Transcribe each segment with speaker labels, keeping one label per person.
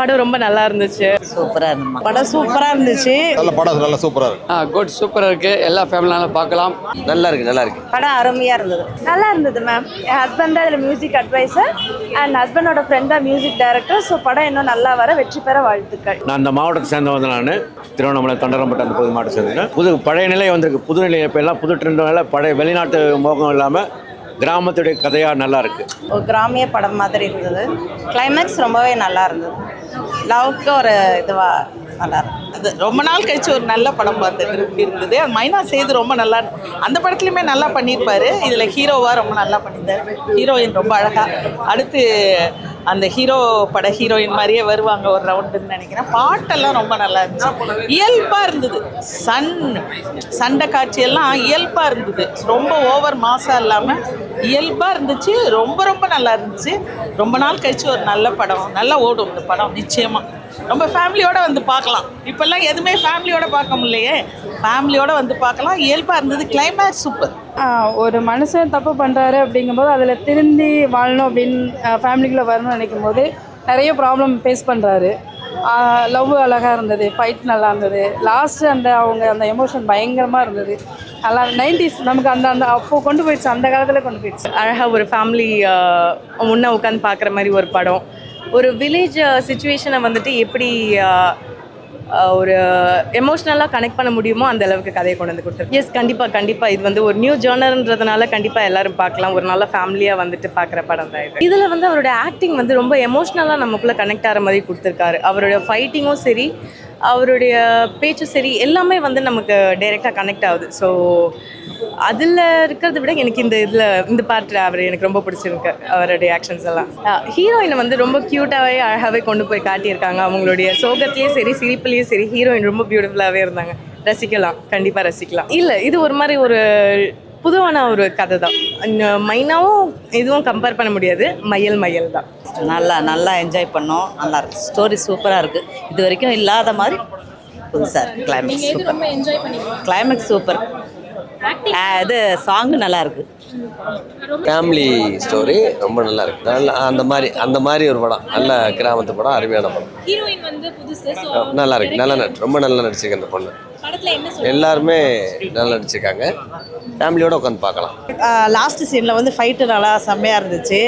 Speaker 1: படம் ரொம்ப நல்லா இருந்துச்சு.
Speaker 2: சூப்பரா இருந்துச்சு. படம் சூப்பரா இருந்துச்சு.
Speaker 3: நல்ல சூப்பரா இருக்கு.
Speaker 4: குட் சூப்பரா இருக்கு. எல்லா ஃபேமிலியால பார்க்கலாம்.
Speaker 3: நல்லா இருக்கு.
Speaker 2: படம் அருமையா இருந்தது.
Speaker 5: நல்லா இருந்தது மேம். என் ஹஸ்பண்ட் தான் இதில் மியூசிக் அட்வைசர் அண்ட் ஹஸ்பண்டோட ஃப்ரெண்ட் தான் மியூசிக் டைரக்டர். ஸோ படம் இன்னும் நல்லா வர வெற்றி பெற வாழ்த்துக்கள்.
Speaker 6: நான் அந்த மாவட்டத்தை சேர்ந்தவன். நான் திருவண்ணாமலை தொண்டரம்பட்டு அந்த பொது மாவட்டத்தை சேர்ந்தேன். புது பழைய நிலை வந்திருக்கு. புது நிலை இப்போ எல்லாம் புது ட்ரெண்டுனால பழைய வெளிநாட்டு மோகம் இல்லாமல் கிராமத்துடைய கதையாக நல்லா இருக்கு. ஒரு
Speaker 2: கிராமிய படம் மாதிரி இருந்தது. கிளைமேக்ஸ் ரொம்பவே நல்லா இருந்தது. லவ்க்கு ஒரு இதுவா நல்லா இருந்தது.
Speaker 7: ரொம்ப நாள் கழிச்சு ஒரு நல்ல படம் பார்த்துட்டு இருந்தது. அது மைனா சேது ரொம்ப நல்லா, அந்த படத்துலையுமே நல்லா பண்ணியிருப்பாரு. இதில் ஹீரோவாக ரொம்ப நல்லா பண்ணியிருந்தார். ஹீரோயின் ரொம்ப அழகா. அடுத்து அந்த ஹீரோ பட ஹீரோயின் மாதிரியே வருவாங்க ஒரு ரவுண்டுன்னு நினைக்கிறேன். பாட்டெல்லாம் ரொம்ப நல்லா இருந்துச்சு. இயல்பாக இருந்தது. சண்டை காட்சியெல்லாம் இயல்பாக இருந்தது. ரொம்ப ஓவர் மாசாக இல்லாமல் இயல்பாக இருந்துச்சு. ரொம்ப ரொம்ப நல்லா இருந்துச்சு. ரொம்ப நாள் கழிச்சு ஒரு நல்ல படம். நல்லா ஓடும் இந்த படம் நிச்சயமாக. ரொம்ப ஃபேமிலியோடு வந்து பார்க்கலாம். இப்போல்லாம் எதுவுமே ஃபேமிலியோடு பார்க்க முடியலையே. ஃபேமிலியோடு வந்து பார்க்கலாம். இயல்பாக இருந்தது. Climax super.
Speaker 5: ஒரு மனுஷன் தப்பு பண்ணுறாரு அப்படிங்கும்போது அதில் திருந்தி வாழணும் அப்படின்னு ஃபேமிலிக்குள்ளே வரணும்னு நினைக்கும் போது நிறைய ப்ராப்ளம் ஃபேஸ் பண்ணுறாரு. லவ் அழகாக இருந்தது. ஃபைட் நல்லா இருந்தது. லாஸ்ட்டு அந்த எமோஷன் பயங்கரமாக இருந்தது. நல்லா 90s நமக்கு அந்த அப்போது கொண்டு போயிடுச்சு. அந்த காலத்தில் கொண்டு போயிடுச்சு.
Speaker 1: அழகாக ஒரு ஃபேமிலி முன்னே உட்காந்து பார்க்குற மாதிரி ஒரு படம். ஒரு வில்லேஜ் சுச்சுவேஷனை வந்துட்டு எப்படி ஒரு எமோஷ்னலாக கனெக்ட் பண்ண முடியுமோ அந்த அளவுக்கு கதையை கொண்டு வந்து கொடுத்துருக்கு. எஸ், கண்டிப்பாக இது வந்து ஒரு நியூ ஜானர்ன்றதுனால கண்டிப்பாக எல்லாரும் பார்க்கலாம். ஒரு நல்ல ஃபேமிலியாக வந்துட்டு பார்க்குற படம் தான் இது. இதில் வந்து அவரோட ஆக்டிங் வந்து ரொம்ப எமோஷ்னலாக நமக்குள்ளே கனெக்ட் ஆகிற மாதிரி கொடுத்துருக்காரு. அவரோட ஃபைட்டிங்கும் சரி, அவருடைய பேச்சும் சரி, எல்லாமே வந்து நமக்கு டைரெக்டாக கனெக்ட் ஆகுது. ஸோ அதில் இருக்கிறத விட எனக்கு இந்த பார்ட்டில் அவர் எனக்கு ரொம்ப பிடிச்சிருக்கு. அவருடைய ஆக்ஷன்ஸ் எல்லாம் ஹீரோயினை வந்து ரொம்ப க்யூட்டாகவே அழகாகவே கொண்டு போய் காட்டியிருக்காங்க. அவங்களுடைய சோகத்துலேயும் சரி சிரிப்புலேயும் சரி ஹீரோயின் ரொம்ப பியூட்டிஃபுல்லாகவே இருந்தாங்க. ரசிக்கலாம், கண்டிப்பாக ரசிக்கலாம். இல்லை, இது ஒரு மாதிரி ஒரு புதுவான ஒரு கதை தான். மைனாவும் இதுவும் கம்பேர் பண்ண முடியாது. மையல் தான்.
Speaker 2: நல்லா என்ஜாய் பண்ணோம். நல்லா இருக்கு. ஸ்டோரி சூப்பராக இருக்குது. இது வரைக்கும் இல்லாத மாதிரி புதுசாக இருக்குது. Climax super. Climax super. இது சாங்கு நல்லா இருக்கு.
Speaker 3: ஃபேமிலி ஸ்டோரி ரொம்ப நல்லா இருக்கு. அந்த மாதிரி ஒரு படம். நல்ல கிராமத்து படம். அருமையான படம். நல்லா இருக்கு. ரொம்ப நல்லா நடிச்சிருக்கு அந்த பொண்ணு. எல்லாருமே நல்லா நடிச்சிருக்காங்க. ஃபேமிலியோட உட்காந்து பார்க்கலாம்.
Speaker 2: லாஸ்ட் சீனில் வந்து ஃபைட்டு நல்லா செம்மையாக இருந்துச்சு.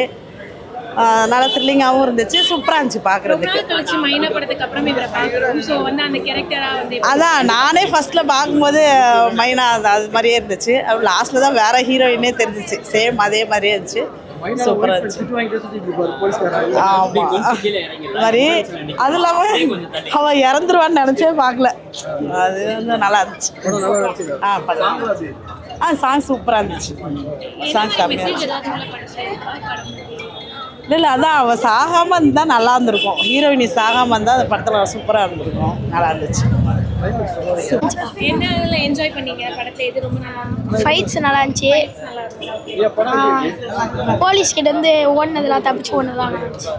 Speaker 2: நல்லா த்ரில்லிங்காகவும் இருந்துச்சு. சூப்பராக இருந்துச்சு பார்க்குறதுக்கு. அதான் நானே ஃபர்ஸ்ட்டில் பார்க்கும்போது மைனா அது மாதிரியே இருந்துச்சு. லாஸ்ட்டில் தான் வேறு ஹீரோயினே தெரிஞ்சிச்சு. சேம் அதே மாதிரியே இருந்துச்சு. சூப்பராக இருந்துச்சு. ஆமாம், மாதிரி அது இல்லாமல் அவன் இறந்துருவான்னு நினச்சே பார்க்கல. அது வந்து நல்லா இருந்துச்சு. சாங் சூப்பராக இருந்துச்சு. சாங் செம்மையாக இருந்துச்சு. இல்லை, அதான் அவள் சாகாமல் இருந்தால் நல்லா இருந்திருக்கும். ஹீரோயினி சாகாமல் இருந்தால் அந்த படத்தில் சூப்பராக இருந்திருக்கும். நல்லா இருந்துச்சு.
Speaker 8: ஃபைட்ஸ் நல்லா இருந்துச்சு. போலீஸ் கிட்ட இருந்து ஓடினதுலாம் தப்பிச்சு ஓடுனதுலாம் இருந்துச்சு.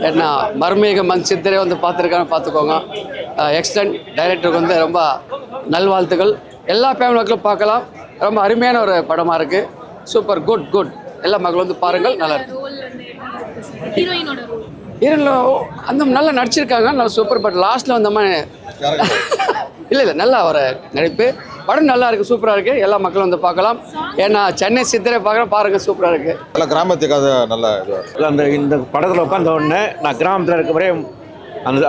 Speaker 4: ஏன்னா மர்மீக மண் சித்திரை வந்து பார்த்துருக்கான்னு பார்த்துக்கோங்க. எக்ஸலண்ட். டைரக்டருக்கு வந்து ரொம்ப நல்வாழ்த்துக்கள். எல்லா ஃபேமிலி மக்களும் பார்க்கலாம். ரொம்ப அருமையான ஒரு படமாக இருக்குது. சூப்பர். குட். எல்லா மக்களும் வந்து பாருங்கள். நல்லா இருக்கு. ஹீரோயின் அந்த நல்லா நடிச்சிருக்காங்க. நல்லா சூப்பர். பட் லாஸ்ட்டில் வந்த மாதிரி இல்லை நல்லா ஒரு நடிப்பு. படம் நல்லா இருக்குது. சூப்பராக இருக்குது. எல்லா மக்களும் வந்து பார்க்கலாம். ஏன்னா சென்னை சித்திரை பாருங்கள். சூப்பராக இருக்குது.
Speaker 3: நல்லா கிராமத்துக்கு அது நல்லா
Speaker 6: இந்த படத்தில் உட்காந்த உடனே நான் கிராமத்தில் இருக்க வரையும்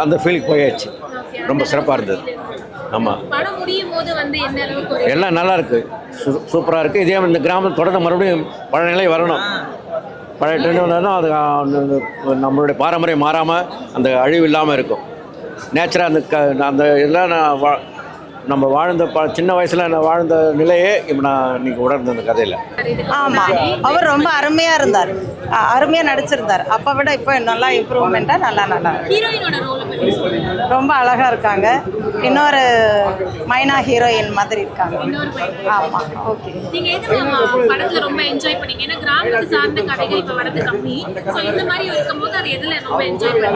Speaker 6: அந்த ஃபீலுக்கு போயாச்சு. ரொம்ப சிறப்பாக இருந்தது. ஆமாம், எல்லாம் நல்லா இருக்குது. சூப்பராக இருக்குது. இதே இந்த கிராமத்தில் தொடர்ந்து மறுபடியும் பழைய நிலை வரணும். பழைய ட்ரெண்ட் வந்தாலும் அது நம்மளுடைய பாரம்பரியம் மாறாமல் அந்த அழிவு இல்லாமல் இருக்கும். நேச்சராக அந்த இதெல்லாம் நம்ம வாழ்ந்த சின்ன வயசில் நான் வாழ்ந்த நிலையே இப்போ நான் இன்னைக்கு உணர்ந்த அந்த கதையில்.
Speaker 2: ஆமாம், அவர் ரொம்ப அருமையாக இருந்தார். அருமையாக நடிச்சிருந்தார். அப்போ விட இப்போ நல்லா இம்ப்ரூவ்மெண்ட்டாக நல்லா ரொம்ப அழகாக இருக்காங்க. இன்னொரு மைனா ஹீரோயின் மாதிரி இருக்காங்க. ஆமாம், ஓகே.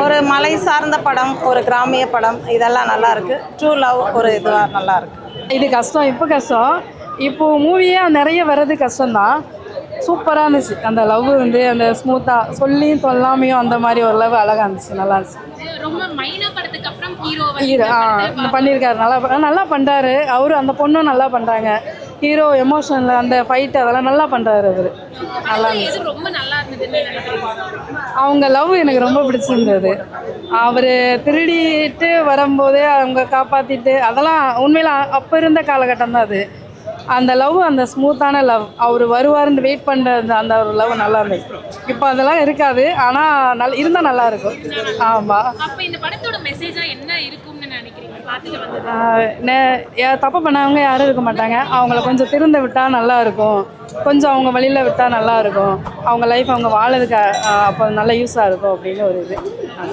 Speaker 2: ஒரு மலை சார்ந்த படம், ஒரு கிராமிய படம், இதெல்லாம் நல்லா இருக்கு. ட்ரூ லவ் ஒரு இதுவாக நல்லா இருக்கு.
Speaker 5: இது கஷ்டம். இப்போ கஷ்டம். இப்போ மூவியாக நிறைய வர்றது கஷ்டம்தான். சூப்பராக இருந்துச்சு அந்த லவ் வந்து அந்த ஸ்மூத்தாக சொல்லியும் சொல்லாமையும் அந்த மாதிரி ஒரு லவ் அழகாக இருந்துச்சு, நல்லா இருந்துச்சு.
Speaker 9: ரொம்ப மைனா படத்துக்கு அப்புறம் ஹீரோ
Speaker 5: ஹீரோ பண்ணியிருக்காரு, நல்லா பண்ணுறாரு. அவரும் அந்த பொண்ணும் நல்லா பண்ணுறாங்க. ஹீரோ எமோஷனில் அந்த ஃபைட்டு அதெல்லாம் நல்லா பண்ணுறாரு அவர், நல்லா இருந்துச்சு.
Speaker 9: ரொம்ப நல்லா இருந்ததுன்னு நினைக்கிறீங்க?
Speaker 5: அவங்க லவ் எனக்கு ரொம்ப பிடிச்சிருந்தது. அவர் திருடிட்டு வரும்போதே அவங்க காப்பாற்றிட்டு அதெல்லாம் உண்மையில் அப்போ இருந்த காலகட்டம் தான் அது. அந்த லவ், அந்த ஸ்மூத்தான லவ், அவர் வருவாருன்னு வெயிட் பண்ணுற அந்த ஒரு லவ் நல்லா இருந்துச்சு. இப்போ அதெல்லாம் இருக்காது, ஆனால் இருந்தால் நல்லா இருக்கும். ஆமாம்.
Speaker 9: அப்போ இந்த படத்தோட மெசேஜா என்ன இருக்கும்னு நினைக்கிறீங்க பார்த்துட்டு வந்து?
Speaker 5: தப்பு பண்ணவங்க யாரும் இருக்க மாட்டாங்க. அவங்கள கொஞ்சம் திருந்த விட்டால் நல்லா இருக்கும், கொஞ்சம் அவங்க வழியில் விட்டால் நல்லா இருக்கும், அவங்க லைஃப் அவங்க வாழறதுக்கு அப்போ நல்ல யூஸாக இருக்கும் அப்படின்னு ஒரு இது.